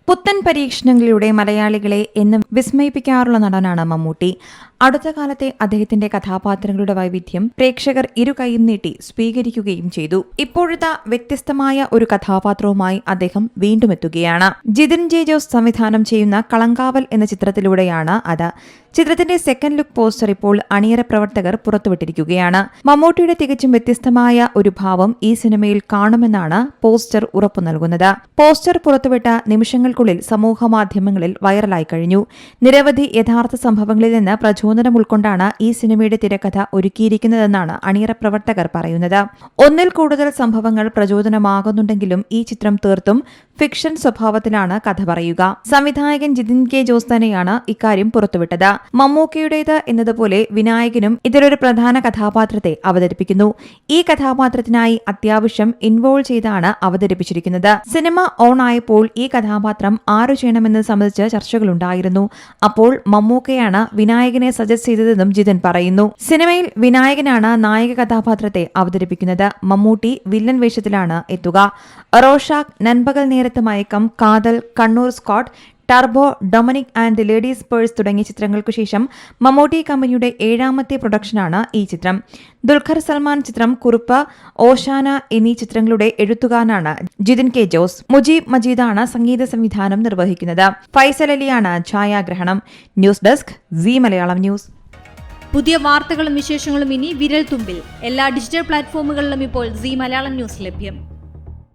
പുത്തൻ പരീക്ഷണങ്ങളിലൂടെ മലയാളികളെ എന്നും വിസ്മയിപ്പിക്കാറുള്ള നടനാണ് മമ്മൂട്ടി. അടുത്ത കാലത്തെ അദ്ദേഹത്തിന്റെ കഥാപാത്രങ്ങളുടെ വൈവിധ്യം പ്രേക്ഷകർ ഇരുകൈയും നീട്ടി സ്വീകരിക്കുകയും ചെയ്തു. ഇപ്പോഴത്തെ വ്യത്യസ്തമായ ഒരു കഥാപാത്രവുമായി അദ്ദേഹം വീണ്ടും എത്തുകയാണ്. ജിതിൻ ജെ ജോസ് സംവിധാനം ചെയ്യുന്ന കളങ്കാവൽ എന്ന ചിത്രത്തിലൂടെയാണ് അത്. ചിത്രത്തിന്റെ സെക്കൻഡ് ലുക്ക് പോസ്റ്റർ ഇപ്പോൾ അണിയറ പ്രവർത്തകർ പുറത്തുവിട്ടിരിക്കുകയാണ്. മമ്മൂട്ടിയുടെ തികച്ചും വ്യത്യസ്തമായ ഒരു ഭാവം ഈ സിനിമയിൽ കാണുമെന്നാണ് പോസ്റ്റർ ഉറപ്പു നൽകുന്നത്. പോസ്റ്റർ പുറത്തുവിട്ട നിമിഷങ്ങൾക്കുള്ളിൽ സമൂഹമാധ്യമങ്ങളിൽ വൈറലായി കഴിഞ്ഞു. നിരവധി യഥാർത്ഥ സംഭവങ്ങളിൽ നിന്ന് പ്രചോദനം ഉൾക്കൊണ്ടാണ് ഈ സിനിമയുടെ തിരക്കഥ ഒരുക്കിയിരിക്കുന്നതെന്നാണ് അണിയറ പ്രവർത്തകർ പറയുന്നത്. ഒന്നിൽ കൂടുതൽ സംഭവങ്ങൾ പ്രചോദനമാകുന്നുണ്ടെങ്കിലും ഈ ചിത്രം തീർത്തും ഫിക്ഷൻ സ്വഭാവത്തിലാണ് കഥ പറയുക. സംവിധായകൻ ജിതിൻ കെ ജോസ് തന്നെയാണ് ഇക്കാര്യം പുറത്തുവിട്ടത്. മമ്മൂക്കയുടേത് എന്നതുപോലെ വിനായകനും ഇതിലൊരു പ്രധാന കഥാപാത്രത്തെ അവതരിപ്പിക്കുന്നു. ഈ കഥാപാത്രത്തിനായി അത്യാവശ്യം ഇൻവോൾവ് ചെയ്താണ് അവതരിപ്പിച്ചിരിക്കുന്നത്. സിനിമ ഓൺ ആയപ്പോൾ ഈ കഥാപാത്രം ആരു ചെയ്യണമെന്നത് സംബന്ധിച്ച് ചർച്ചകളുണ്ടായിരുന്നു. അപ്പോൾ മമ്മൂക്കയാണ് വിനായകനെ സജസ്റ്റ് ചെയ്തതെന്നും ജിതിൻ പറയുന്നു. സിനിമയിൽ വിനായകനാണ് നായക കഥാപാത്രത്തെ അവതരിപ്പിക്കുന്നത്. മമ്മൂട്ടി വില്ലൻ വേഷത്തിലാണ് എത്തുക. റോഷാക്ക്, നൻപകൽ നേരത്ത് മയക്കം, കാതൽ, Kannur Scott, turbo, Dominic and the ladies purse തുടങ്ങിയ ചിത്രങ്ങൾക്കു ശേഷം മമ്മൂട്ടി കമ്പനിയുടെ 7ാമത്തെ പ്രൊഡക്ഷനാണ് ഈ ചിത്രം. ദുൽഖർ സൽമാൻ ചിത്രം കുറുപ്പ്, ഓശാന എന്നീ ചിത്രങ്ങളുടെ എഴുത്തുകാരനാണ് ജിതിൻ കെ ജോസ്. മുജീബ് മജീദാണ് സംഗീത സംവിധാനം നിർവഹിക്കുന്നത്. ഫൈസൽ അലിയാണ് ഛായാഗ്രഹണം. News desk C Malayalam news. പുതിയ വാർത്തകളും വിശേഷങ്ങളും ഇനി വിരൽ തുമ്പിൽ. എല്ലാ ഡിജിറ്റൽ പ്ലാറ്റ്ഫോമുകളിലും ഇപ്പോൾ സി മലയാളം ന്യൂസ് ലഭ്യം.